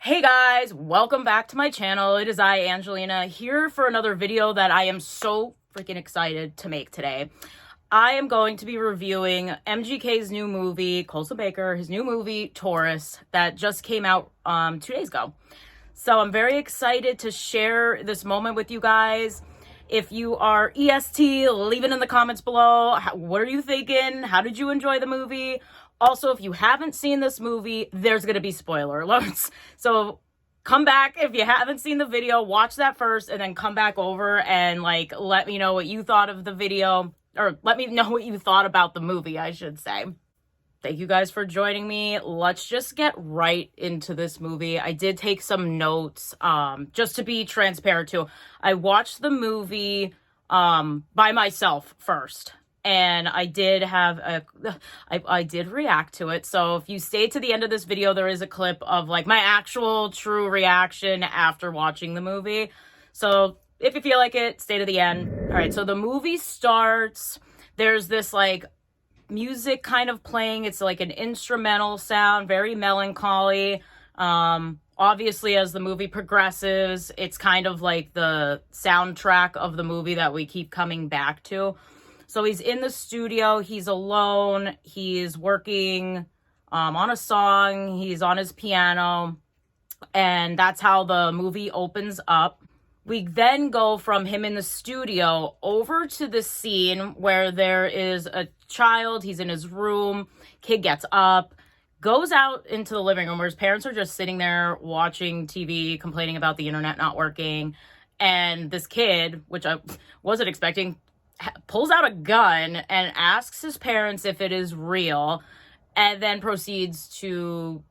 Hey guys, welcome back to my channel. It is I, Angelina, here for another video that I am so freaking excited to make today. I am going to be reviewing MGK's new movie, Colson Baker, his new movie, Taurus, that just came out 2 days ago. So I'm very excited to share this moment with you guys. If you are EST, leave it in the comments below. What are you thinking? How did you enjoy the movie? Also, if you haven't seen this movie, there's going to be spoiler alerts. So come back if you haven't seen the video, watch that first, and then come back over and let me know what you thought of the video, or let me know what you thought about the movie, I should say. Thank you guys for joining me. Let's just get right into this movie. I did take some notes, just to be transparent too. I watched the movie by myself first. And I did I did react to it. So if you stay to the end of this video, there is a clip of my actual true reaction after watching the movie. So if you feel like it, stay to the end. All right, so the movie starts. There's this music kind of playing. It's like an instrumental sound, very melancholy. Obviously, as the movie progresses, it's kind of like the soundtrack of the movie that we keep coming back to. So he's in the studio, he's alone, he's working on a song, he's on his piano, and that's how the movie opens up. We then go from him in the studio over to the scene where there is a child, he's in his room, kid gets up, goes out into the living room where his parents are just sitting there watching TV, complaining about the internet not working, and this kid, which I wasn't expecting, pulls out a gun and asks his parents if it is real, and then proceeds to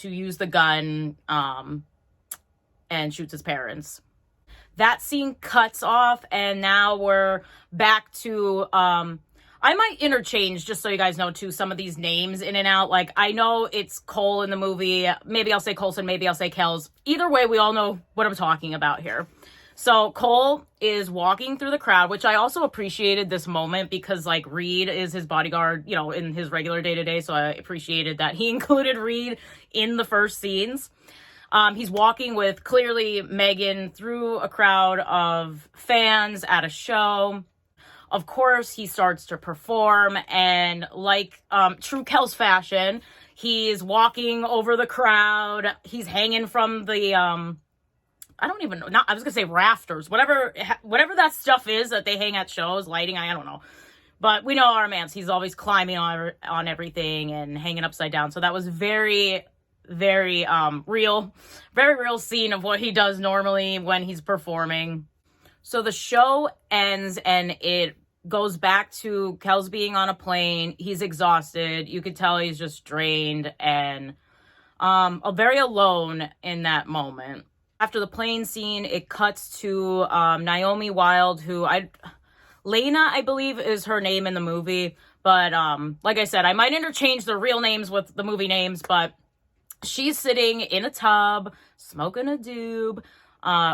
use the gun and shoots his parents. That scene cuts off, and now we're back to I might interchange, just so you guys know too, some of these names in and out. I know it's Cole in the movie, maybe I'll say Colson, maybe I'll say Kells. Either way, we all know what I'm talking about here. So Cole is walking through the crowd, which I also appreciated this moment because Reed is his bodyguard, in his regular day-to-day. So I appreciated that he included Reed in the first scenes. He's walking with clearly Megan through a crowd of fans at a show. Of course, he starts to perform, and true Kells fashion, he's walking over the crowd. He's hanging from the I don't even know. I was going to say rafters. Whatever that stuff is that they hang at shows, lighting, I don't know. But we know our man's. He's always climbing on everything and hanging upside down. So that was very, very real. Very real scene of what he does normally when he's performing. So the show ends and it goes back to Kells being on a plane. He's exhausted. You could tell he's just drained and very alone in that moment. After the plane scene, it cuts to Naomi Wild, who Lena, I believe, is her name in the movie. But like I said, I might interchange the real names with the movie names, but she's sitting in a tub, smoking a doob,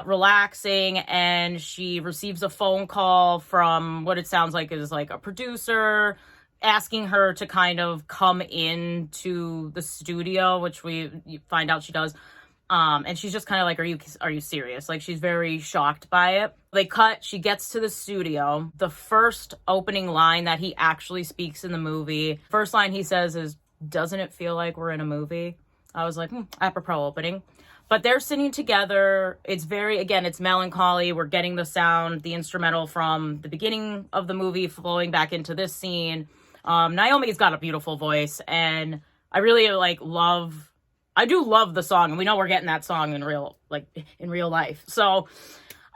relaxing, and she receives a phone call from what it sounds like is a producer asking her to kind of come into the studio, which you find out she does. And she's just kind of are you serious? She's very shocked by it. They cut, she gets to the studio. The first opening line that he actually speaks in the movie, first line he says is, "Doesn't it feel like we're in a movie?" I was like, apropos opening. But they're sitting together. It's it's melancholy. We're getting the sound, the instrumental from the beginning of the movie flowing back into this scene. Naomi's got a beautiful voice, and I really I do love the song, and we know we're getting that song in real life. So,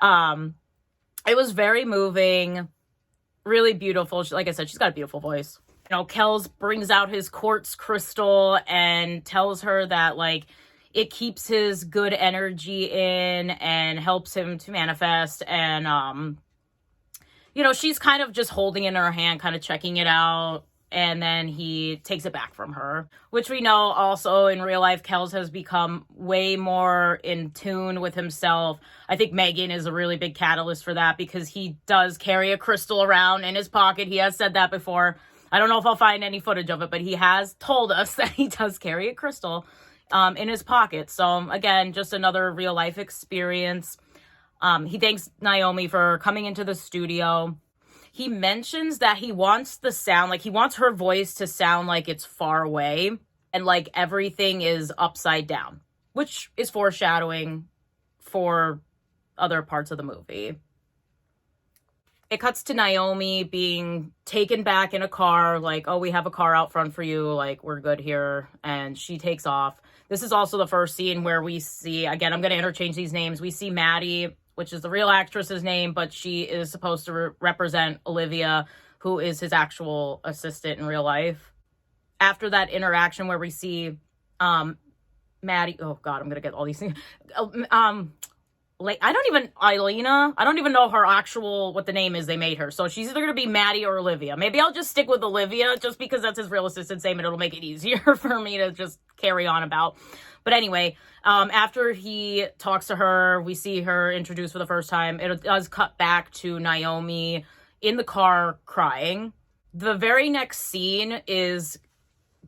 it was very moving, really beautiful. Like I said, she's got a beautiful voice. Kells brings out his quartz crystal and tells her that it keeps his good energy in and helps him to manifest. And, she's kind of just holding it in her hand, kind of checking it out. And then he takes it back from her, which we know also in real life, Kells has become way more in tune with himself. I think Megan is a really big catalyst for that because he does carry a crystal around in his pocket. He has said that before. I don't know if I'll find any footage of it, but he has told us that he does carry a crystal. in his pocket. So again, just another real life experience. He thanks Naomi for coming into the studio. He mentions that he wants the sound, like he wants her voice to sound like it's far away and like everything is upside down, which is foreshadowing for other parts of the movie. It cuts to Naomi being taken back in a car, like, oh, we have a car out front for you, like, we're good here, and she takes off. This is also the first scene where we see, again, I'm going to interchange these names, we see Maddie, which is the real actress's name, but she is supposed to represent Olivia, who is his actual assistant in real life. After that interaction where we see Maddie, oh god, I'm going to get all these things, Elena, I don't even know her actual, what the name is they made her. So she's either going to be Maddie or Olivia. Maybe I'll just stick with Olivia just because that's his real assistant's name and it'll make it easier for me to just carry on about. But anyway, after he talks to her, we see her introduced for the first time. It does cut back to Naomi in the car crying. The very next scene is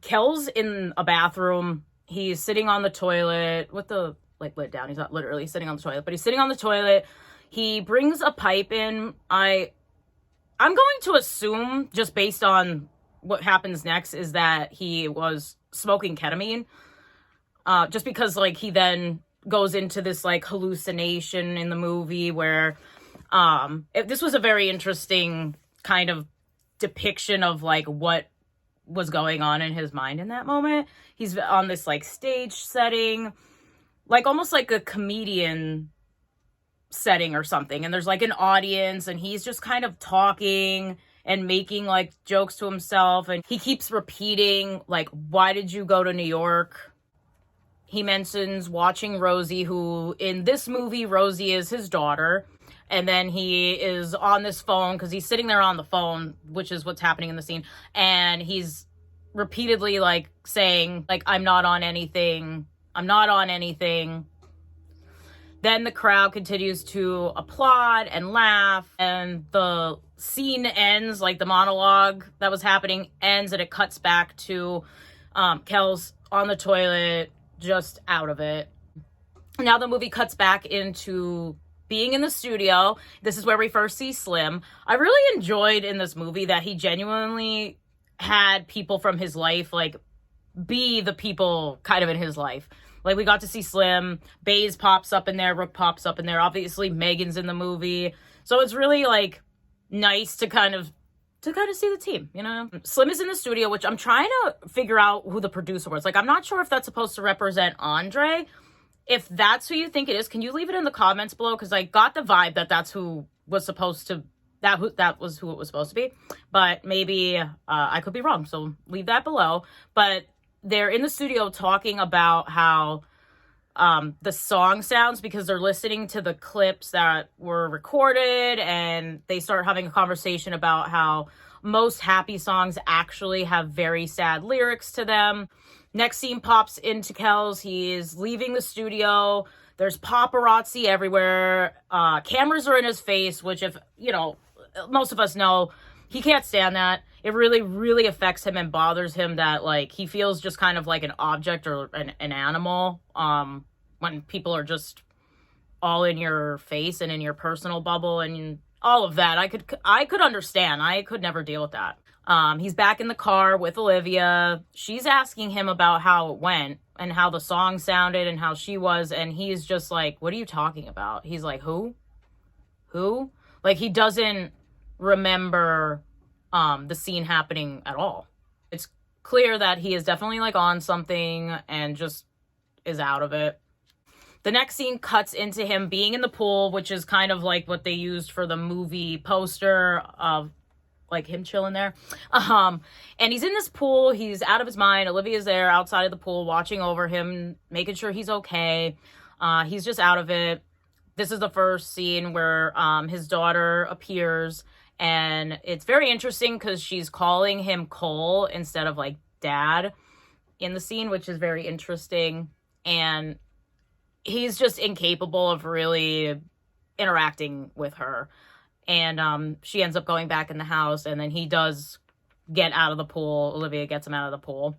Kel's in a bathroom. He's sitting on the toilet with the lid down. He's not literally sitting on the toilet, but he's sitting on the toilet. He brings a pipe in. I'm going to assume, just based on what happens next, is that he was smoking ketamine. Just because like he then goes into this like hallucination in the movie where this was a very interesting kind of depiction of like what was going on in his mind in that moment. He's on this like stage setting, like almost like a comedian setting or something, and there's like an audience and he's just kind of talking and making like jokes to himself, and he keeps repeating like, why did you go to New York? He mentions watching Rosie, who in this movie Rosie is his daughter, and then he is on this phone because he's sitting there on the phone, which is what's happening in the scene, and he's repeatedly like saying like, I'm not on anything. Then the crowd continues to applaud and laugh, and the scene ends, like the monologue that was happening ends, and it cuts back to Kel's on the toilet, just out of it. Now the movie cuts back into being in the studio. This is where we first see Slim. I really enjoyed in this movie that he genuinely had people from his life like be the people kind of in his life. Like we got to see Slim, Baze pops up in there, Rook pops up in there, obviously Megan's in the movie. So it's really like nice to kind of see the team, you know? Slim is in the studio, which I'm trying to figure out who the producer was. Like I'm not sure if that's supposed to represent Andre. If that's who you think it is, can you leave it in the comments below? Because I got the vibe that that's who was supposed to, that was who it was supposed to be. But maybe I could be wrong, so leave that below. But they're in the studio talking about how the song sounds, because they're listening to the clips that were recorded, and they start having a conversation about how most happy songs actually have very sad lyrics to them. Next scene pops into Kel's. He is leaving the studio. There's paparazzi everywhere. Cameras are in his face, which, if, you know, most of us know, he can't stand that. It really, really affects him and bothers him that, like, he feels just kind of like an object or an animal when people are just all in your face and in your personal bubble and all of that. I could understand. I could never deal with that. He's back in the car with Olivia. She's asking him about how it went and how the song sounded and how she was, and he's just like, what are you talking about? He's like, who? Like, he doesn't remember the scene happening at all. It's clear that he is definitely like on something and just is out of it. The next scene cuts into him being in the pool, which is kind of like what they used for the movie poster of like him chilling there. And he's in this pool. He's out of his mind. Olivia's there outside of the pool watching over him, making sure he's okay. He's just out of it. This is the first scene where his daughter appears, and it's very interesting because she's calling him Cole instead of like dad in the scene, which is very interesting. And he's just incapable of really interacting with her. And she ends up going back in the house, and then he does get out of the pool. Olivia gets him out of the pool.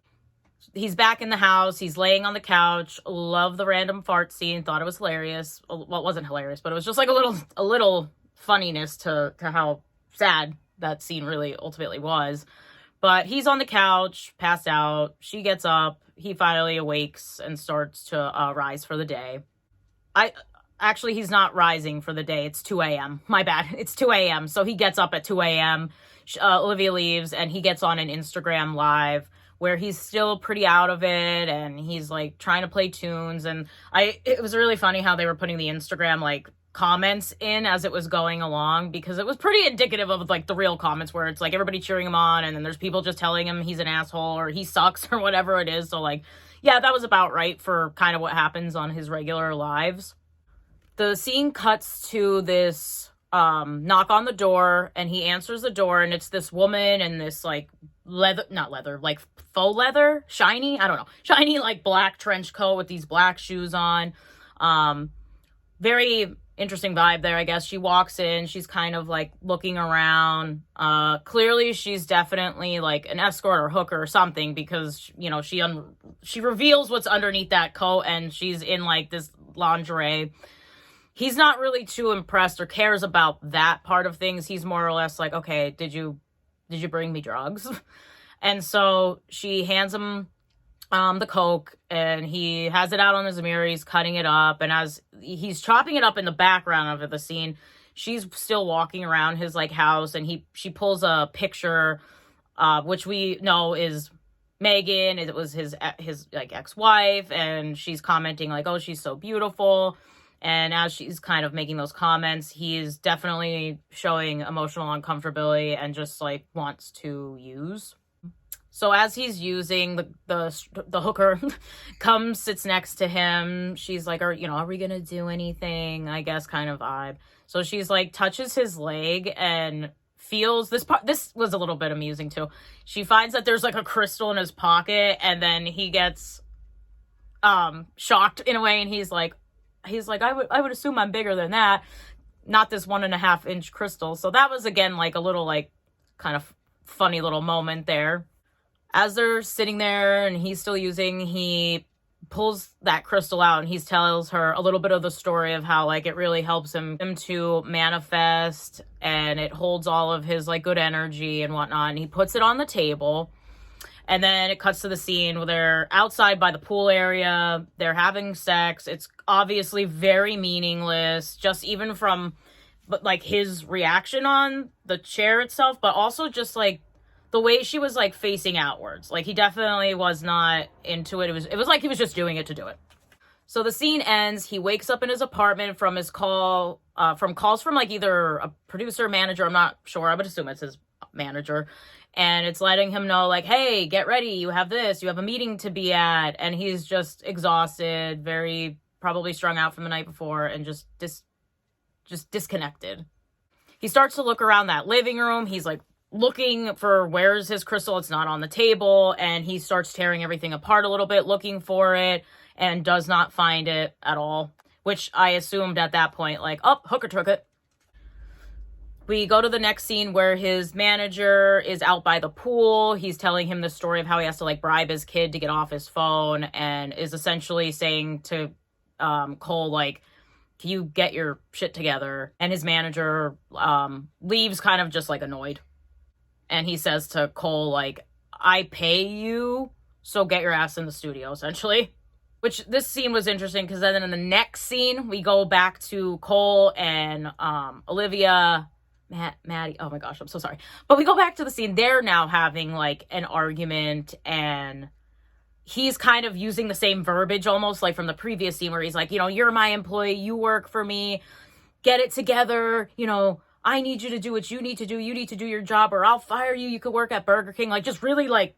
He's back in the house. He's laying on the couch. Love the random fart scene. Thought it was hilarious. Well, it wasn't hilarious, but it was just like a little funniness to how sad that scene really ultimately was. But he's on the couch, passed out. She gets up. He finally awakes and starts to rise for the day. Actually, he's not rising for the day. It's 2 a.m. My bad. It's 2 a.m. So he gets up at 2 a.m. Olivia leaves and he gets on an Instagram live where he's still pretty out of it and he's like trying to play tunes. And it was really funny how they were putting the Instagram like comments in as it was going along, because it was pretty indicative of like the real comments where it's like everybody cheering him on and then there's people just telling him he's an asshole or he sucks or whatever it is. So like, yeah, that was about right for kind of what happens on his regular lives. The scene cuts to this knock on the door, and he answers the door, and it's this woman in this like like faux leather, shiny, I don't know, shiny like black trench coat with these black shoes on. Very interesting vibe there, I guess. She walks in, she's kind of like looking around. Clearly she's definitely like an escort or hooker or something, because you know she reveals what's underneath that coat, and she's in like this lingerie. He's not really too impressed or cares about that part of things. He's more or less like, okay, did you bring me drugs? And so she hands him the Coke, and he has it out on his mirror. He's cutting it up, and as he's chopping it up in the background of the scene, she's still walking around his like house, and she pulls a picture, which we know is Megan. It was his like ex-wife, and she's commenting like, oh, she's so beautiful. And as she's kind of making those comments, he is definitely showing emotional uncomfortability and just like wants to use. So as he's using, the hooker comes, sits next to him. She's like, are we gonna do anything? I guess kind of vibe. So she's like touches his leg and feels this part. This was a little bit amusing too. She finds that there's like a crystal in his pocket, and then he gets shocked in a way, and he's like, I would assume I'm bigger than that, not this 1.5 inch crystal. So that was again like a little like kind of funny little moment there. As they're sitting there and he's still using, he pulls that crystal out and he tells her a little bit of the story of how like it really helps him to manifest, and it holds all of his like good energy and whatnot. And he puts it on the table. And then it cuts to the scene where they're outside by the pool area. They're having sex. It's obviously very meaningless, just even from like his reaction on the chair itself, but also just like the way she was like facing outwards. Like he definitely was not into it. It was like he was just doing it to do it. So the scene ends. He wakes up in his apartment from his calls from like either a producer, manager. I'm not sure. I would assume it's his manager. And it's letting him know like, hey, get ready. You have a meeting to be at. And he's just exhausted, very probably strung out from the night before, and just disconnected. He starts to look around that living room. He's like looking for where's his crystal. It's not on the table. And he starts tearing everything apart a little bit, looking for it, and does not find it at all, which I assumed at that point, like, oh, hooker took it. We go to the next scene where his manager is out by the pool. He's telling him the story of how he has to like bribe his kid to get off his phone, and is essentially saying to Cole, like, can you get your shit together? And his manager leaves kind of just like annoyed. And he says to Cole, like, I pay you, so get your ass in the studio, essentially. Which this scene was interesting because then in the next scene, we go back to Cole and Olivia, Maddie, oh my gosh, I'm so sorry. But we go back to the scene. They're now having like an argument, and he's kind of using the same verbiage almost like from the previous scene where he's like, you're my employee, you work for me, get it together, I need you to do what you need to do. You need to do your job or I'll fire you. You could work at Burger King. Like just really like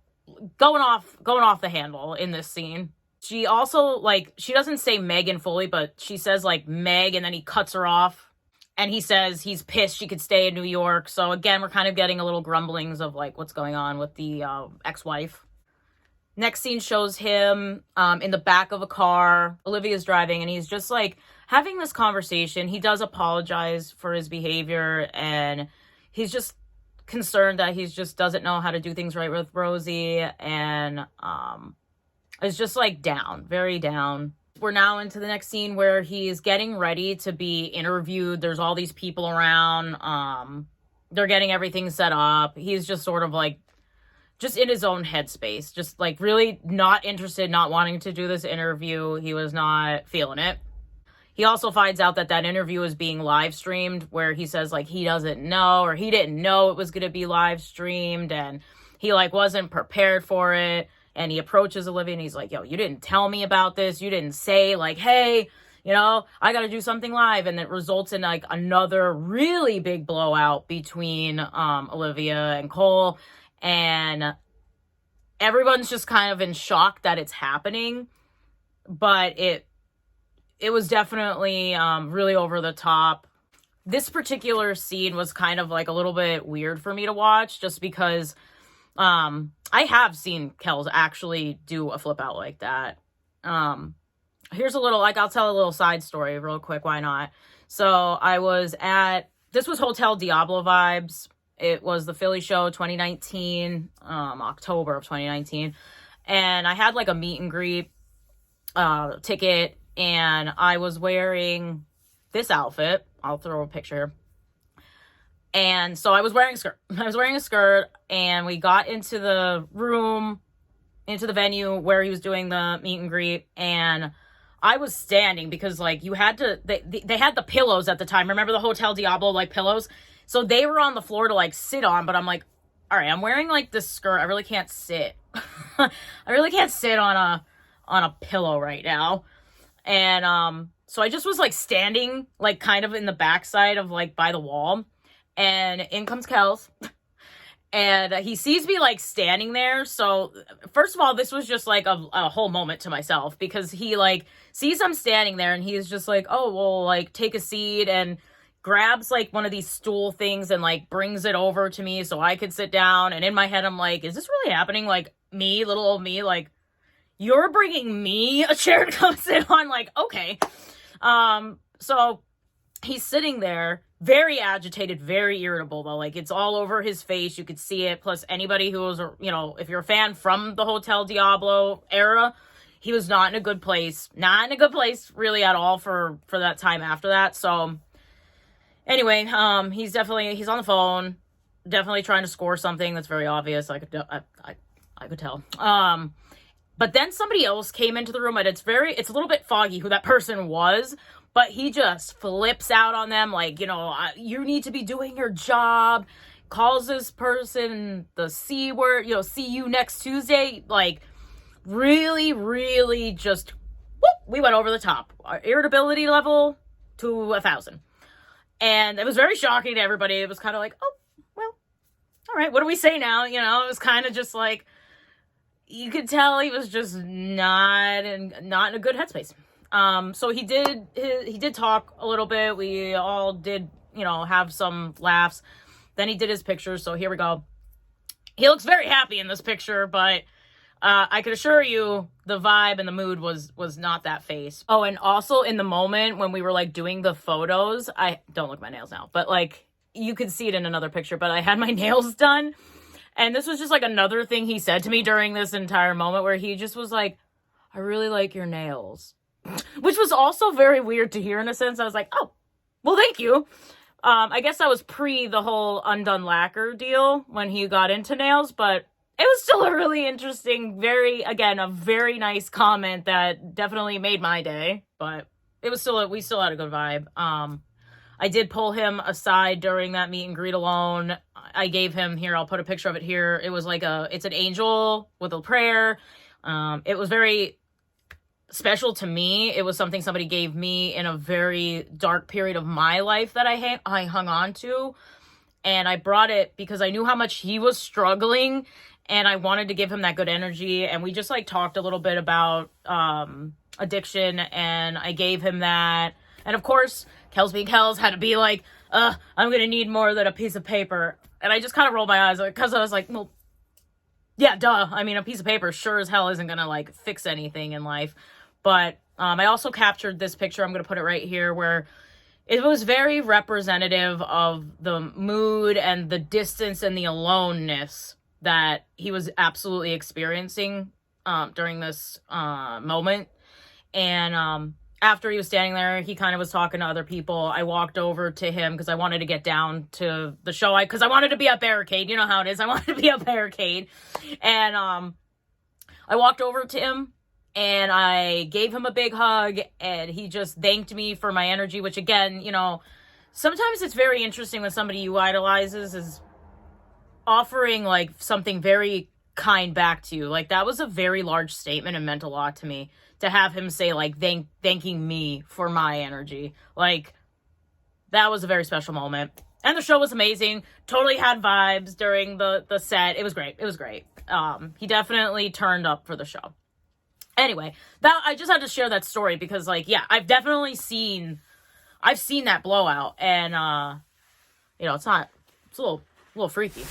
going off the handle in this scene. She also like, she doesn't say Megan fully, but she says like Meg, and then he cuts her off. And he says he's pissed she could stay in New York. So again, we're kind of getting a little grumblings of like what's going on with the ex-wife. Next scene shows him in the back of a car. Olivia's driving, and he's just like having this conversation. He does apologize for his behavior, and he's just concerned that he just doesn't know how to do things right with Rosie. And is just like down, very down. We're now into the next scene where he's getting ready to be interviewed. There's all these people around. They're getting everything set up. He's just sort of like, just in his own headspace, just like really not interested, not wanting to do this interview. He was not feeling it. He also finds out that that interview is being live streamed, where he says like he doesn't know, or he didn't know it was going to be live streamed, and he like wasn't prepared for it. And he approaches Olivia and he's like, yo, you didn't tell me about this. You didn't say like, hey, you know, I got to do something live. And it results in like another really big blowout between Olivia and Cole. And everyone's just kind of in shock that it's happening. But it was definitely really over the top. This particular scene was kind of like a little bit weird for me to watch, just because I have seen Kels actually do a flip out like that. Here's a little, like, I'll tell a little side story real quick. Why not? So I was this was Hotel Diablo vibes. It was the Philly show 2019, October of 2019. And I had like a meet and greet ticket, and I was wearing this outfit. I'll throw a picture. And so I was wearing a skirt. And we got into the room, into the venue where he was doing the meet and greet. And I was standing because like you had to, they had the pillows at the time. Remember the Hotel Diablo like pillows? So they were on the floor to like sit on, but I'm like, all right, I'm wearing like this skirt. I really can't sit. I really can't sit on a pillow right now. And so I just was like standing like kind of in the backside of like by the wall. And in comes Kels. And he sees me like standing there. So first of all, this was just like a whole moment to myself, because he like sees I'm standing there and he's just like, oh, well, like take a seat, and grabs like one of these stool things and like brings it over to me so I could sit down. And in my head, I'm like, is this really happening? Like me, little old me, like you're bringing me a chair to come sit on? Like, okay. So he's sitting there, very agitated, very irritable though. Like it's all over his face. You could see it. Plus anybody who was, you know, if you're a fan from the Hotel Diablo era, he was not in a good place. Not in a good place really at all for that time after that. So anyway, he's on the phone, definitely trying to score something that's very obvious. I could tell. But then somebody else came into the room, and it's a little bit foggy who that person was, but he just flips out on them like, you know, you need to be doing your job, calls this person the C word, you know, see you next Tuesday. Like really, really just, whoop, we went over the top. Our irritability level to 1,000. And it was very shocking to everybody. It was kind of like, oh, well, all right, what do we say now? You know, it was kind of just like, you could tell he was just not in a good headspace. So he did talk a little bit. We all did, you know, have some laughs. Then he did his pictures. So here we go. He looks very happy in this picture, but I could assure you the vibe and the mood was not that face. Oh, and also in the moment when we were like doing the photos, I don't look at my nails now, but like you could see it in another picture, but I had my nails done. And this was just like another thing he said to me during this entire moment, where he just was like, I really like your nails, which was also very weird to hear in a sense. I was like, oh, well, thank you. I guess that was pre the whole undone lacquer deal when he got into nails, but it was still a really interesting, a very nice comment that definitely made my day, but it was we still had a good vibe. I did pull him aside during that meet and greet alone. I gave him, here, I'll put a picture of it here. It was like it's an angel with a prayer. It was very special to me. It was something somebody gave me in a very dark period of my life that I hung on to. And I brought it because I knew how much he was struggling, and I wanted to give him that good energy. And we just like talked a little bit about addiction, and I gave him that. And of course, Kels being Kels had to be like, I'm going to need more than a piece of paper. And I just kind of rolled my eyes because I was like, well, yeah, duh. I mean, a piece of paper sure as hell isn't going to like fix anything in life. But I also captured this picture. I'm going to put it right here, where it was very representative of the mood and the distance and the aloneness that he was absolutely experiencing during this moment. And after he was standing there, he kind of was talking to other people. I walked over to him because I wanted to get down to the show. Because I wanted to be at Barricade. You know how it is. I wanted to be at Barricade. And I walked over to him and I gave him a big hug, and he just thanked me for my energy, which again, you know, sometimes it's very interesting when somebody you idolizes is offering like something very kind back to you. Like, that was a very large statement and meant a lot to me, to have him say like thanking me for my energy. Like, that was a very special moment. And the show was amazing. Totally had vibes during the set. It was great. It was great. He definitely turned up for the show. Anyway, that I just had to share that story because, like, yeah, I've seen that blowout, and you know, it's a little freaky.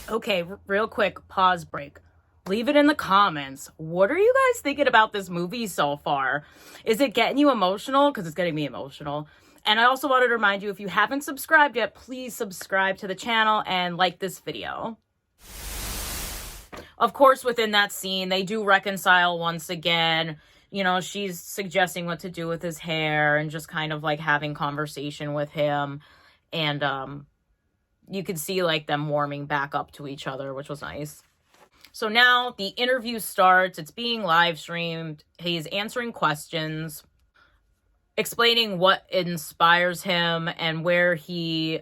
Okay, real quick pause break. Leave it in the comments. What are you guys thinking about this movie so far? Is it getting you emotional? Because it's getting me emotional. And I also wanted to remind you, if you haven't subscribed yet, please subscribe to the channel and like this video. Of course, within that scene, they do reconcile once again. You know, she's suggesting what to do with his hair and just kind of like having conversation with him. And you could see like them warming back up to each other, which was nice. So now the interview starts. It's being live streamed. He's answering questions, explaining what inspires him and where he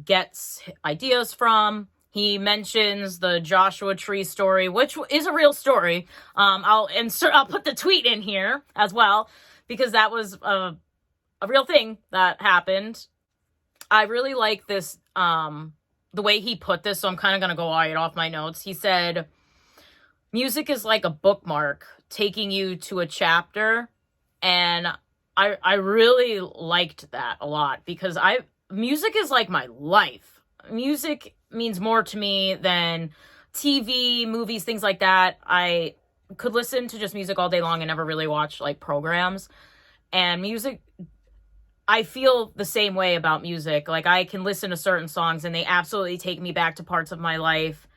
gets ideas from. He mentions the Joshua Tree story, which is a real story. I'll put the tweet in here as well, because that was a real thing that happened. I really like this, the way he put this, so I'm kind of going to go right off my notes. He said, music is like a bookmark taking you to a chapter, and I really liked that a lot, because music is like my life. Music means more to me than TV, movies, things like that. I could listen to just music all day long and never really watch like programs. And music, I feel the same way about music. Like, I can listen to certain songs and they absolutely take me back to parts of my life.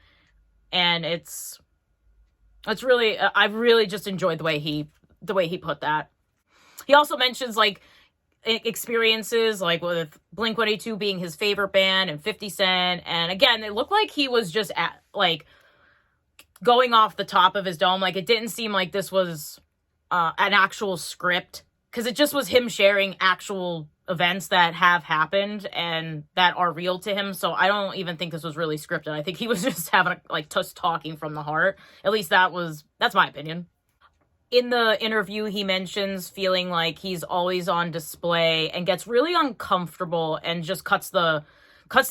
And it's really, I've really just enjoyed the way he put that. He also mentions like experiences like with Blink-182 being his favorite band and 50 Cent. And again, it looked like he was just like going off the top of his dome. Like, it didn't seem like this was an actual script, because it just was him sharing actual events that have happened and that are real to him. So I don't even think this was really scripted. I think he was just just talking from the heart. At least that's my opinion. In the interview, he mentions feeling like he's always on display and gets really uncomfortable and just cuts the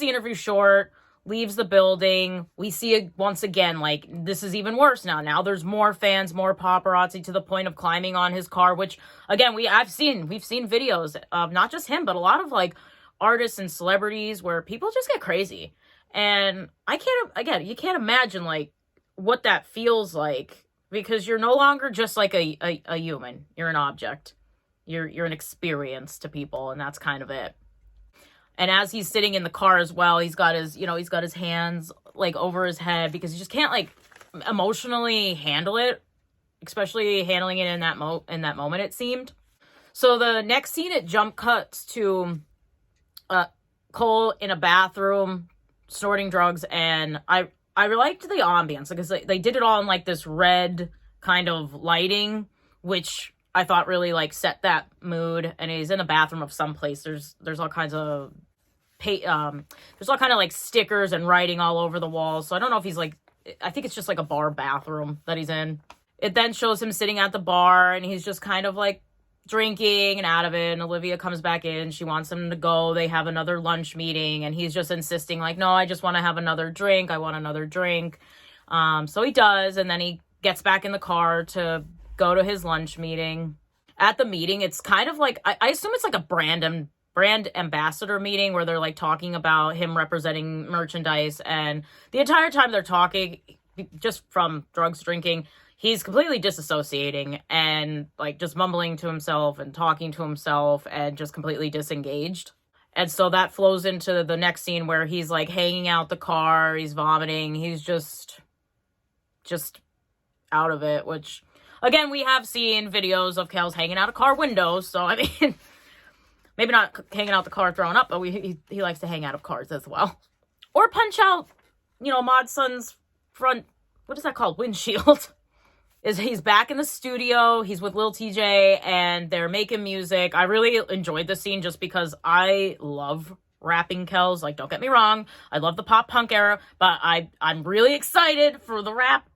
interview short, leaves the building. We see it once again, like, this is even worse now. Now there's more fans, more paparazzi, to the point of climbing on his car, which again, we've seen videos of not just him, but a lot of like artists and celebrities where people just get crazy. And you can't imagine like what that feels like, because you're no longer just like a human. You're an object. You're an experience to people, and that's kind of it. And as he's sitting in the car as well, he's got his hands like over his head, because he just can't like emotionally handle it, especially handling it in that moment, it seemed. So the next scene, it jump cuts to Cole in a bathroom snorting drugs, and I liked the ambience, because they did it all in like this red kind of lighting, which I thought really like set that mood. And he's in a bathroom of some place. There's all kinds of there's all kind of like stickers and writing all over the walls. So I don't know if he's like, I think it's just like a bar bathroom that he's in. It then shows him sitting at the bar, and he's just kind of like drinking and out of it. And Olivia comes back in. She wants him to go. They have another lunch meeting, and he's just insisting like, no, I just want to have another drink. I want another drink. So he does. And then he gets back in the car to go to his lunch meeting. At the meeting, it's kind of like, I assume it's like a brand ambassador meeting, where they're like talking about him representing merchandise. And the entire time they're talking, just from drugs, drinking, he's completely disassociating and like just mumbling to himself and talking to himself and just completely disengaged. And so that flows into the next scene, where he's like hanging out the car, he's vomiting, he's just out of it, which, again, we have seen videos of Kel's hanging out of car windows, so, I mean, maybe not hanging out the car throwing up, but he likes to hang out of cars as well. Or punch out, you know, Mod Son's front, what is that called? Windshield. He's back in the studio, he's with Lil TJ, and they're making music. I really enjoyed this scene just because I love rapping Kells. Like, don't get me wrong, I love the pop punk era, but I'm really excited for the rap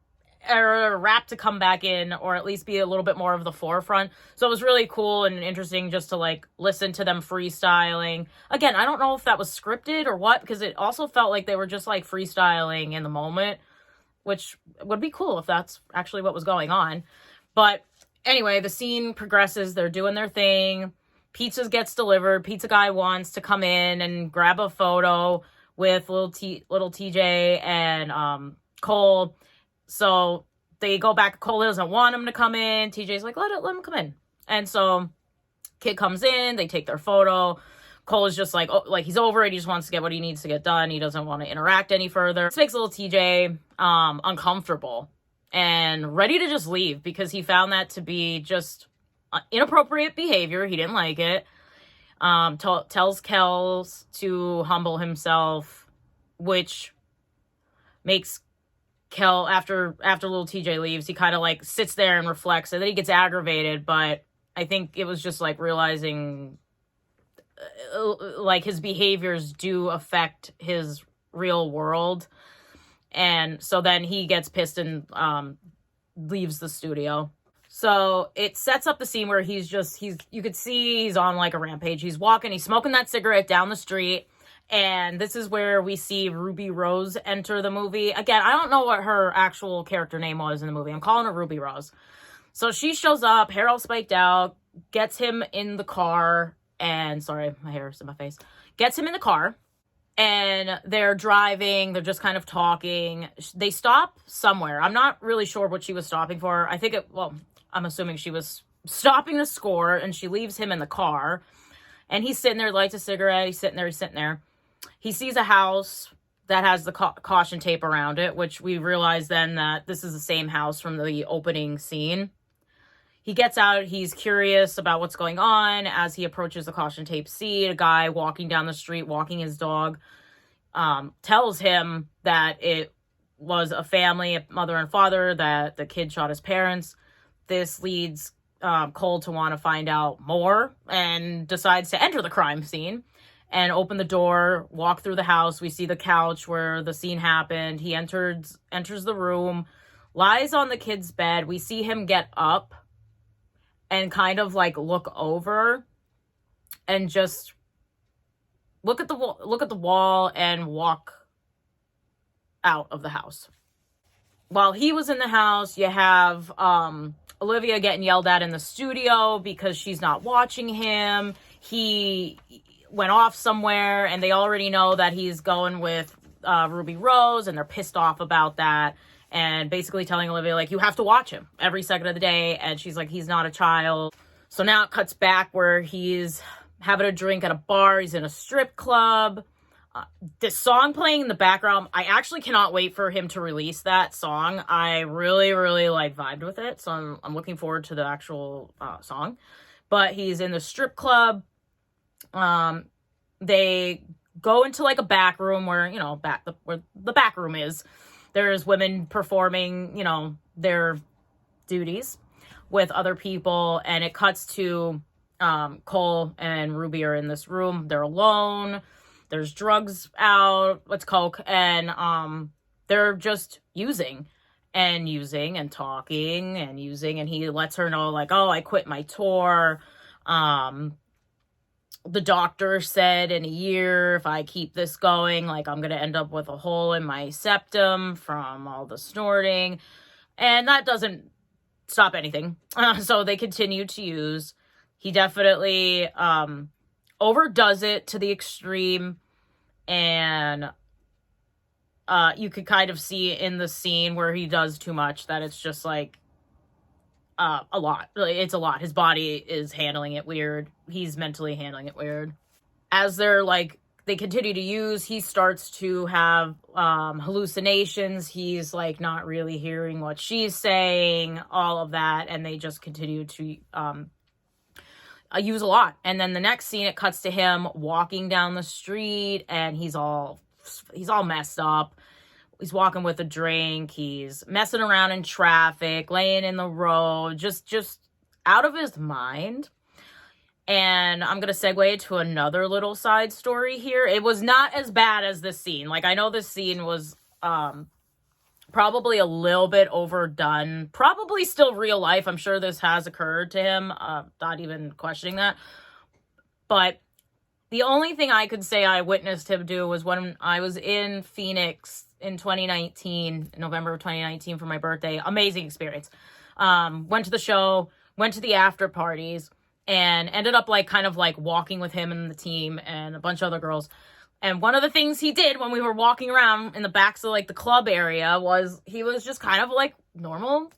to come back in, or at least be a little bit more of the forefront. So it was really cool and interesting just to like listen to them freestyling. Again, I don't know if that was scripted or what, because it also felt like they were just like freestyling in the moment, which would be cool if that's actually what was going on. But anyway, the scene progresses. They're doing their thing. Pizza gets delivered. Pizza guy wants to come in and grab a photo with little TJ and Cole. So they go back. Cole doesn't want him to come in. TJ's like, let him come in. And so kid comes in. They take their photo. Cole is just like, oh, like he's over it. He just wants to get what he needs to get done. He doesn't want to interact any further. This makes little TJ uncomfortable and ready to just leave because he found that to be just inappropriate behavior. He didn't like it. Tells Kells to humble himself, which makes Kel, after little TJ leaves, he kind of like sits there and reflects, and then he gets aggravated. But I think it was just like realizing like his behaviors do affect his real world, and so then he gets pissed and leaves the studio. So it sets up the scene where you could see he's on like a rampage. He's walking, he's smoking that cigarette down the street, and this is where we see Ruby Rose enter the movie. Again, I don't know what her actual character name was in the movie. I'm calling her Ruby Rose. So she shows up, hair all spiked out, gets him in the car. And sorry, my hair is in my face. Gets him in the car, and they're driving. They're just kind of talking. They stop somewhere. I'm not really sure what she was stopping for. I'm assuming she was stopping to score, and she leaves him in the car. And he's sitting there, lights a cigarette. He's sitting there. He sees a house that has the caution tape around it, which we realize then that this is the same house from the opening scene. He gets out. He's curious about what's going on. As he approaches the caution tape scene, a guy walking down the street, walking his dog, tells him that it was a family, a mother and father, that the kid shot his parents. This leads Cole to want to find out more and decides to enter the crime scene and open the door, walk through the house. We see the couch where the scene happened. He enters the room, lies on the kid's bed. We see him get up and kind of like look over and just look at the wall and walk out of the house. While he was in the house, you have Olivia getting yelled at in the studio because she's not watching him. He went off somewhere, and they already know that he's going with Ruby Rose, and they're pissed off about that. And basically telling Olivia, like, you have to watch him every second of the day. And she's like, he's not a child. So now it cuts back where he's having a drink at a bar. He's in a strip club. This song playing in the background, I actually cannot wait for him to release that song. I really, really like vibed with it. So I'm looking forward to the actual song. But he's in the strip club. They go into like a back room where, you know, where the back room is. There's women performing, you know, their duties with other people. And it cuts to Cole and Ruby are in this room. They're alone. There's drugs out. It's coke. And they're just using and talking and using. And he lets her know, like, oh, I quit my tour. The doctor said in a year, if I keep this going, like, I'm going to end up with a hole in my septum from all the snorting. And that doesn't stop anything. So they continue to use. He definitely overdoes it to the extreme. And you could kind of see in the scene where he does too much that it's just like a lot. It's a lot. His body is handling it weird. He's mentally handling it weird. As they they continue to use, he starts to have hallucinations. He's like not really hearing what she's saying, all of that, and they just continue to use a lot. And then the next scene, it cuts to him walking down the street, and he's all messed up. He's walking with a drink. He's messing around in traffic, laying in the road, just out of his mind. And I'm going to segue to another little side story here. It was not as bad as this scene. Like, I know this scene was probably a little bit overdone. Probably still real life. I'm sure this has occurred to him. Not even questioning that. But the only thing I could say I witnessed him do was when I was in Phoenix in 2019, November of 2019 for my birthday. Amazing experience. Went to the show, went to the after parties, and ended up like kind of like walking with him and the team and a bunch of other girls. And one of the things he did when we were walking around in the backs of like the club area was he was just kind of like normal,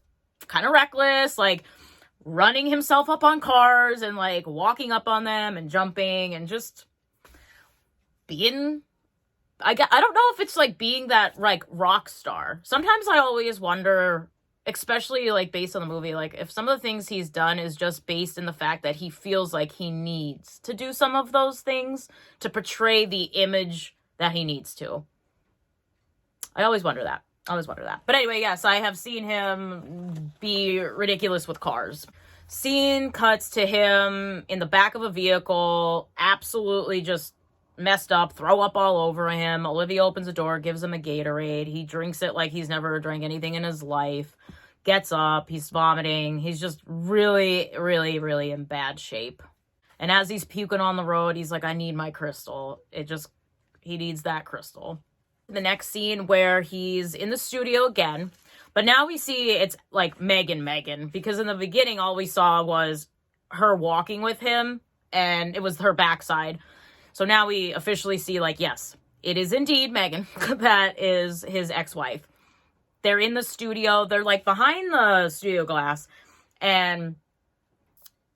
kind of reckless, like running himself up on cars and like walking up on them and jumping and just being, I don't know if it's like being that like rock star. Sometimes I always wonder, especially like based on the movie, like if some of the things he's done is just based in the fact that he feels like he needs to do some of those things to portray the image that he needs to. I always wonder that. But anyway, yes, I have seen him be ridiculous with cars. Scene cuts to him in the back of a vehicle, absolutely just messed up, throw up all over him. Olivia opens the door, gives him a Gatorade. He drinks it like he's never drank anything in his life. Gets up, he's vomiting. He's just really, really, really in bad shape. And as he's puking on the road, he's like, I need my crystal. He needs that crystal. The next scene where he's in the studio again, but now we see it's like Megan, because in the beginning, all we saw was her walking with him and it was her backside. So now we officially see, like, yes, it is indeed Megan that is his ex-wife. They're in the studio. They're, like, behind the studio glass. And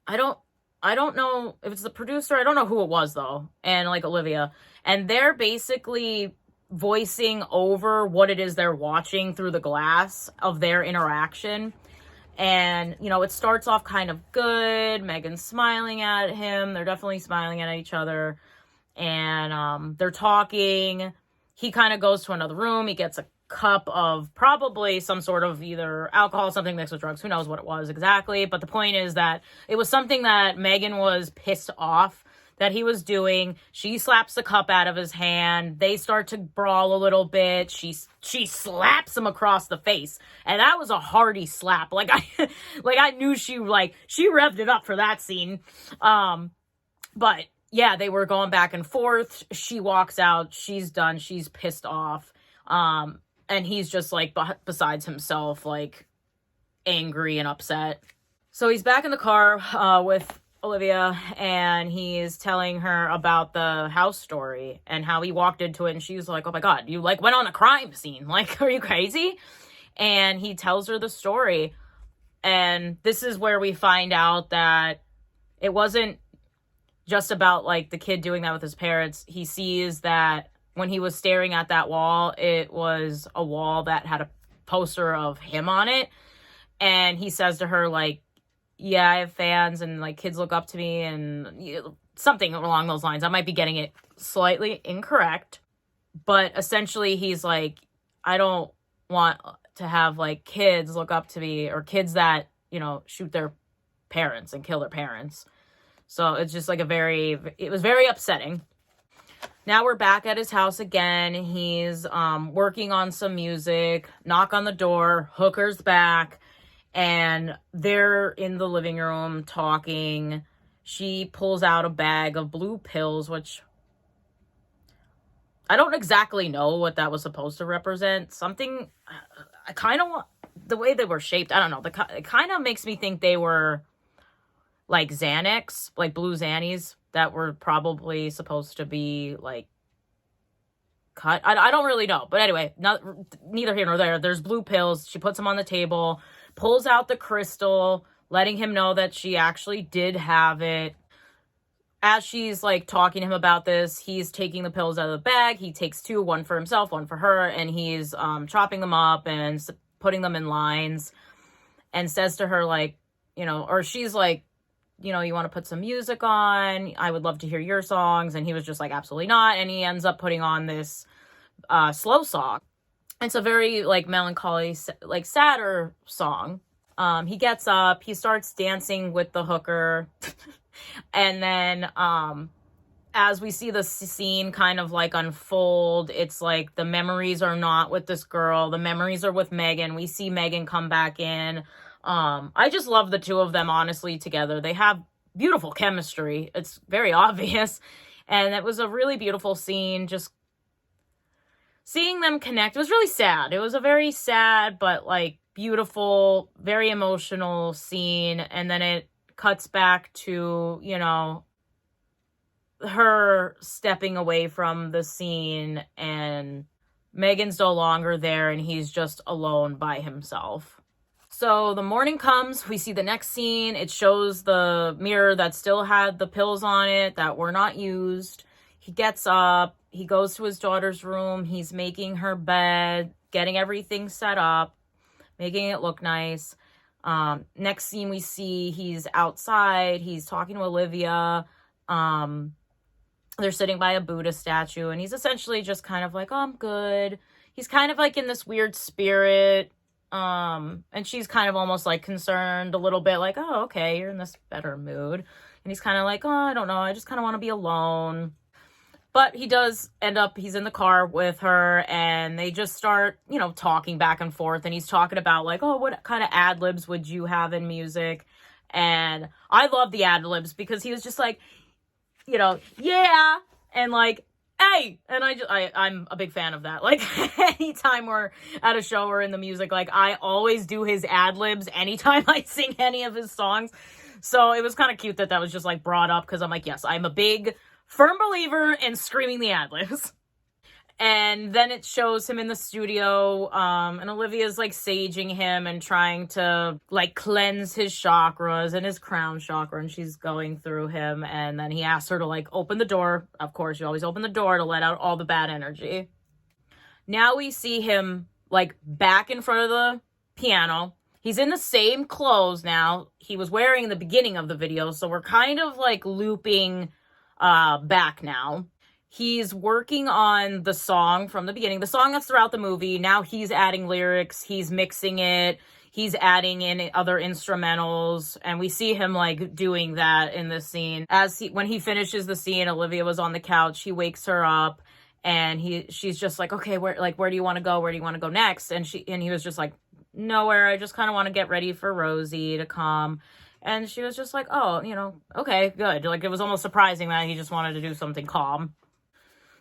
I don't know if it's the producer. I don't know who it was, though. And, like, Olivia. And they're basically voicing over what it is they're watching through the glass of their interaction. And, you know, it starts off kind of good. Megan's smiling at him. They're definitely smiling at each other. And they're talking. He kind of goes to another room. He gets a cup of probably some sort of either alcohol, something mixed with drugs. Who knows what it was exactly. But the point is that it was something that Megan was pissed off that he was doing. She slaps the cup out of his hand. They start to brawl a little bit. She slaps him across the face. And that was a hearty slap. Like I knew she revved it up for that scene. But yeah, they were going back and forth. She walks out. She's done. She's pissed off. And he's just like besides himself, like angry and upset. So he's back in the car with Olivia, and he's telling her about the house story and how he walked into it, and she was like, oh my God, you like went on a crime scene. Like, are you crazy? And he tells her the story. And this is where we find out that it wasn't just about like the kid doing that with his parents. He sees that when he was staring at that wall, it was a wall that had a poster of him on it. And he says to her, like, yeah, I have fans and like kids look up to me and something along those lines. I might be getting it slightly incorrect, but essentially he's like, I don't want to have like kids look up to me or kids that, you know, shoot their parents and kill their parents. So it's just like it was very upsetting. Now we're back at his house again. He's working on some music. Knock on the door. Hooker's back. And they're in the living room talking. She pulls out a bag of blue pills, which I don't exactly know what that was supposed to represent. Something, I kind of want, the way they were shaped, I don't know. It kind of makes me think they were like Xanax, like blue Xannies that were probably supposed to be like cut. I don't really know. But anyway, neither here nor there. There's blue pills. She puts them on the table, pulls out the crystal, letting him know that she actually did have it. as she's like talking to him about this, he's taking the pills out of the bag. He takes two, one for himself, one for her, and he's chopping them up and putting them in lines, and says to her, like, you know, or she's like, you know, you want to put some music on? I would love to hear your songs. And he was just like, absolutely not. And he ends up putting on this slow song. It's a very like melancholy, like sadder song. He gets up, he starts dancing with the hooker. And then as we see the scene kind of like unfold, it's like the memories are not with this girl. The memories are with Megan. We see Megan come back in. I just love the two of them, honestly, together. They have beautiful chemistry. It's very obvious. And it was a really beautiful scene. Just seeing them connect. It was really sad. It was a very sad, but like beautiful, very emotional scene. And then it cuts back to, you know, her stepping away from the scene, and Megan's no longer there, and he's just alone by himself. So the morning comes, we see the next scene. It shows the mirror that still had the pills on it that were not used. He gets up, he goes to his daughter's room, he's making her bed, getting everything set up, making it look nice. Next scene we see he's outside, he's talking to Olivia. They're sitting by a Buddha statue, and he's essentially just kind of like, oh, I'm good. He's kind of like in this weird spirit. And she's kind of almost like concerned a little bit, like, oh, okay, you're in this better mood. And he's kind of like, oh, I don't know, I just kind of want to be alone. But he does end up, he's in the car with her, and they just start, you know, talking back and forth. And he's talking about like, oh, what kind of ad-libs would you have in music? And I love the ad-libs because he was just like, you know, yeah, and like, hey, and I'm a big fan of that. Like, anytime we're at a show or in the music, like, I always do his ad-libs anytime I sing any of his songs. So it was kind of cute that that was just, like, brought up, because I'm like, yes, I'm a big, firm believer in screaming the ad-libs. And then it shows him in the studio, and Olivia's, like, saging him and trying to, like, cleanse his chakras and his crown chakra, and she's going through him, and then he asks her to, like, open the door. Of course, you always open the door to let out all the bad energy. Now we see him, like, back in front of the piano. He's in the same clothes now he was wearing in the beginning of the video, so we're kind of, like, looping back now. He's working on the song from the beginning, the song that's throughout the movie. Now he's adding lyrics, he's mixing it, he's adding in other instrumentals, and we see him like doing that in this scene. When he finishes the scene, Olivia was on the couch, he wakes her up, and she's just like, okay, where do you want to go? Where do you want to go next? And he was just like, nowhere, I just kind of want to get ready for Rosie to come. And she was just like, oh, you know, okay, good. Like, it was almost surprising that he just wanted to do something calm.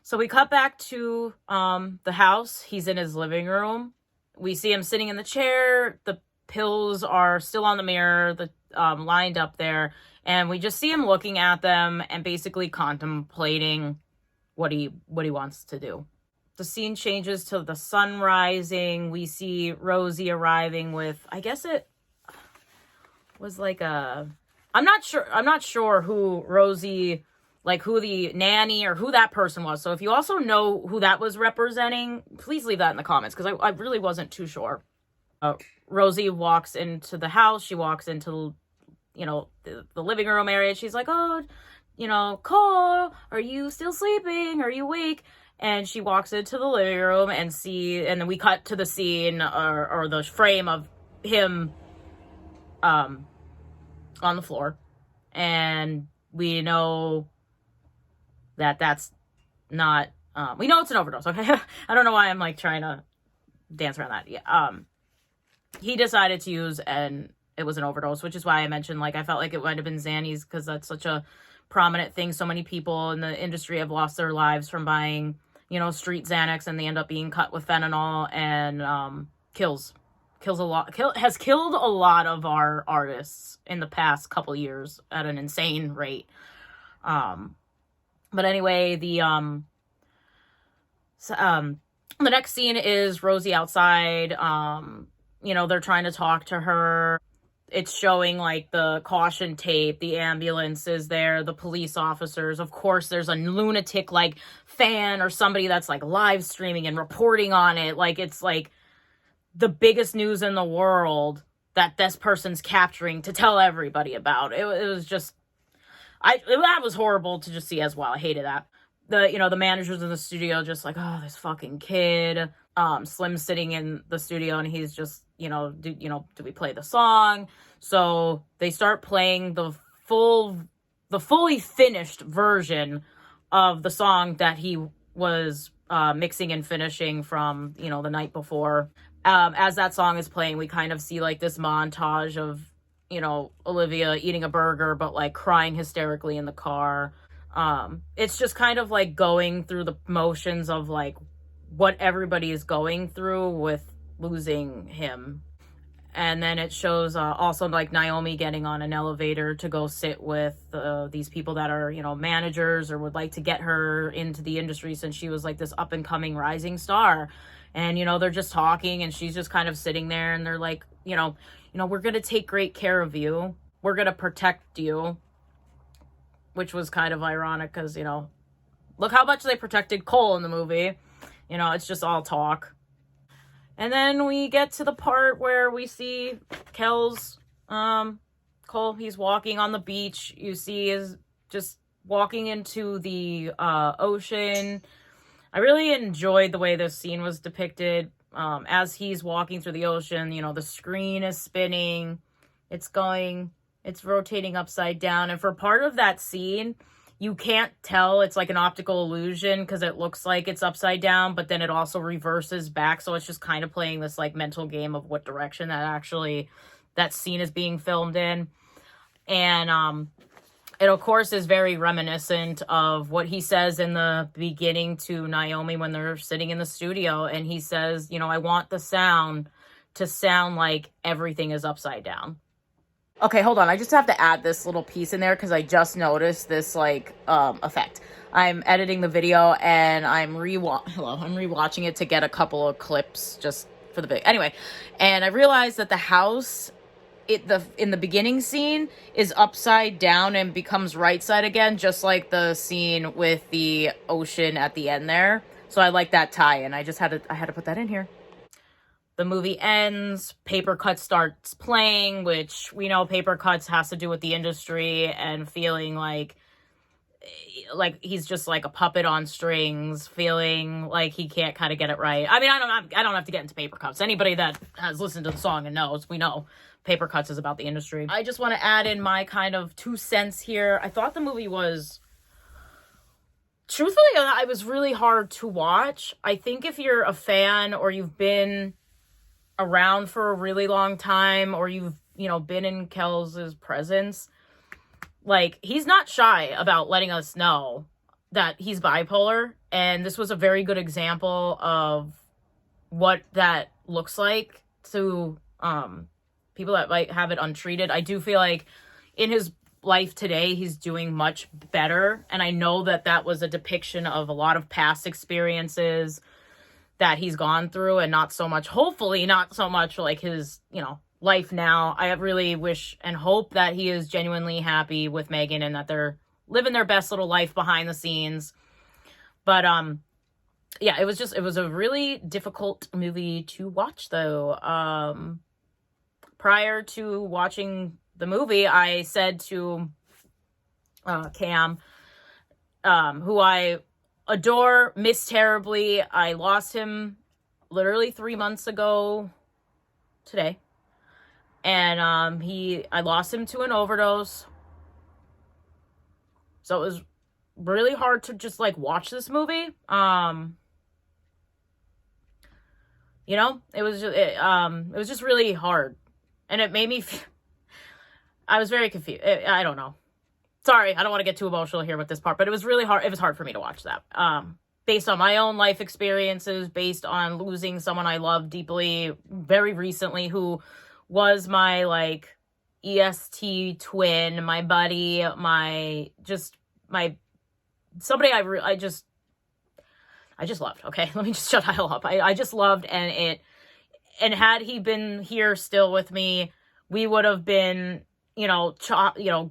So we cut back to the house. He's in his living room. We see him sitting in the chair. The pills are still on the mirror, lined up there. And we just see him looking at them and basically contemplating what he wants to do. The scene changes to the sun rising. We see Rosie arriving with, I guess it was like I'm not sure who Rosie, like who the nanny or who that person was. So if you also know who that was representing, please leave that in the comments, because I really wasn't too sure. Rosie walks into the house. She walks into, you know, the living room area. She's like, oh, you know, Cole, are you still sleeping? Are you awake? And she walks into the living room and then we cut to the scene or the frame of him on the floor. And we know that's not, we know it's an overdose, okay? I don't know why I'm, like, trying to dance around that. Yeah, he decided to use, and it was an overdose, which is why I mentioned, like, I felt like it might have been Xannies, because that's such a prominent thing. So many people in the industry have lost their lives from buying, you know, street Xanax, and they end up being cut with fentanyl, and has killed a lot of our artists in the past couple years at an insane rate. But anyway, the next scene is Rosie outside. You know, they're trying to talk to her. it's showing like the caution tape, the ambulance is there, the police officers. Of course, there's a lunatic like fan or somebody that's like live streaming and reporting on it. Like it's like the biggest news in the world that this person's capturing to tell everybody about. It was just, that was horrible to just see as well. I hated that. The managers in the studio just like, oh, this fucking kid. Slim's sitting in the studio and he's just, do we play the song? So they start playing the fully finished version of the song that he was mixing and finishing from, the night before. As that song is playing, we kind of see like this montage of, Olivia eating a burger, but like crying hysterically in the car. It's just kind of like going through the motions of like what everybody is going through with losing him. And then it shows also like Naomi getting on an elevator to go sit with these people that are, managers or would like to get her into the industry since she was like this up and coming rising star. And, they're just talking and she's just kind of sitting there and they're like, we're going to take great care of you. We're going to protect you. Which was kind of ironic because, look how much they protected Cole in the movie. It's just all talk. And then we get to the part where we see Cole, he's walking on the beach. You see is just walking into the ocean. I really enjoyed the way this scene was depicted. As he's walking through the ocean, the screen is spinning. It's rotating upside down. And for part of that scene, you can't tell. It's like an optical illusion because it looks like it's upside down, but then it also reverses back. So it's just kind of playing this like mental game of what direction that scene is being filmed in. And it of course is very reminiscent of what he says in the beginning to Naomi when they're sitting in the studio. And he says, I want the sound to sound like everything is upside down. Okay, hold on. I just have to add this little piece in there because I just noticed this like effect. I'm editing the video and I'm rewatching it to get a couple of clips just for the bit. Anyway, and I realized that the house in the beginning scene is upside down and becomes right side again, just like the scene with the ocean at the end there. So I like that tie-in. I had to put that in here. The movie ends, Paper Cuts starts playing, which we know Paper Cuts has to do with the industry and feeling like he's just like a puppet on strings, feeling like he can't kind of get it right. I mean, I don't have to get into Paper Cuts. Anybody that has listened to the song and knows, we know Paper Cuts is about the industry. I just want to add in my kind of 2 cents here. I thought the movie was... Truthfully, it was really hard to watch. I think if you're a fan or you've been around for a really long time or you've been in Kell's presence, like he's not shy about letting us know that he's bipolar, and this was a very good example of what that looks like to people that might have it untreated. I do feel like in his life today he's doing much better, and I know that was a depiction of a lot of past experiences that he's gone through and hopefully not so much like his, life now. I really wish and hope that he is genuinely happy with Megan and that they're living their best little life behind the scenes. But, yeah, it was a really difficult movie to watch though. Prior to watching the movie, I said to, Cam, who I adore, miss terribly. I lost him literally 3 months ago today. And I lost him to an overdose. So it was really hard to just like watch this movie. It was just really hard. And it made me I was very confused. I don't know. Sorry, I don't want to get too emotional here with this part, but it was really hard. It was hard for me to watch that. Based on my own life experiences, based on losing someone I love deeply very recently, who was my like EST twin, my buddy, somebody I just loved. Okay, let me just shut the hell up. I just loved, and had he been here still with me, we would have been, you know,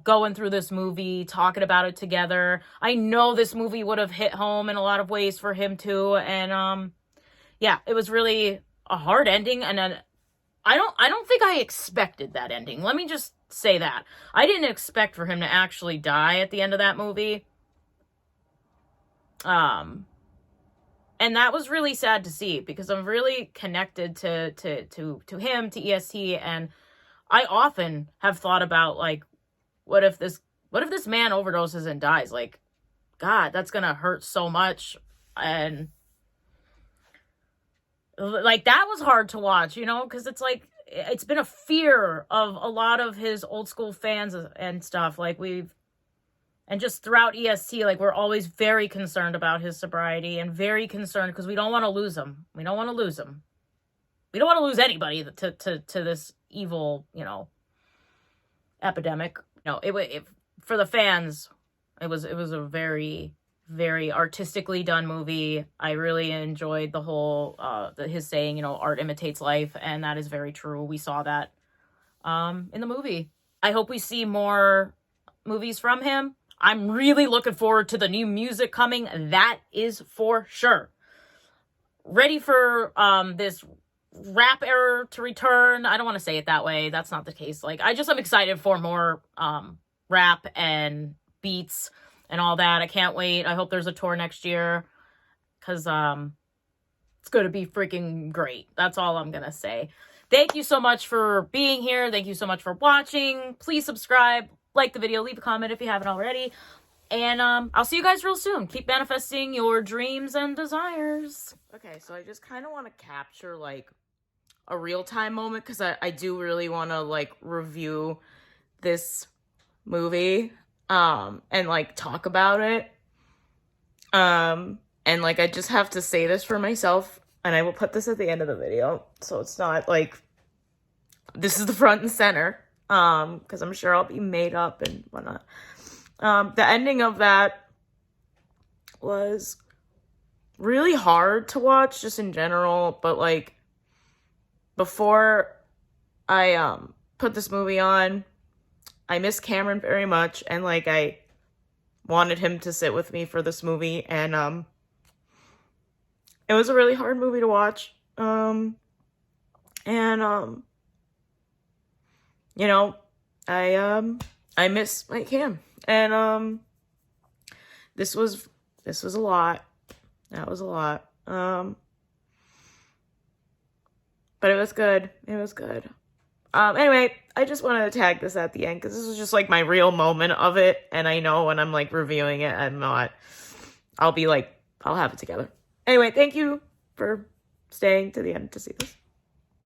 going through this movie, talking about it together. I know this movie would have hit home in a lot of ways for him too. And yeah, it was really a hard ending, and then I don't think I expected that ending. Let me just say that. I didn't expect for him to actually die at the end of that movie. And that was really sad to see, because I'm really connected to him, to EST, and I often have thought about, like, what if this man overdoses and dies? Like, God, that's gonna hurt so much. And like, that was hard to watch, you know, because it's like, it's been a fear of a lot of his old school fans and stuff. Like, and just throughout EST, like, we're always very concerned about his sobriety, and very concerned because we don't want to lose him. We don't want to lose him. We don't want to lose anybody to this evil, you know, epidemic. No, for the fans, it was a very, very artistically done movie. I really enjoyed the whole his saying, you know, art imitates life, and that is very true. We saw that in the movie. I hope we see more movies from him. I'm really looking forward to the new music coming. That is for sure. Ready for this rap era to return. I don't want to say it that way. That's not the case. Like, I'm excited for more rap and beats and all that. I can't wait. I hope there's a tour next year, because it's going to be freaking great. That's all I'm going to say. Thank you so much for being here. Thank you so much for watching. Please subscribe, like the video, leave a comment if you haven't already. And I'll see you guys real soon. Keep manifesting your dreams and desires. Okay, so I just kind of want to capture, like, a real-time moment, because I do really want to, like, review this movie and, like, talk about it. And, like, I just have to say this for myself, and I will put this at the end of the video, so it's not, like, this is the front and center, because I'm sure I'll be made up and whatnot. The ending of that was really hard to watch, just in general, but, like, before I put this movie on, I miss Cameron very much, and, like, I wanted him to sit with me for this movie, and it was a really hard movie to watch. You know, I miss my Cam, and this was a lot. That was a lot. But it was good. It was good. Anyway, I just wanted to tag this at the end, because this was just, like, my real moment of it, and I know when I'm, like, reviewing it, I'll be like, I'll have it together. Anyway, thank you for staying to the end to see this.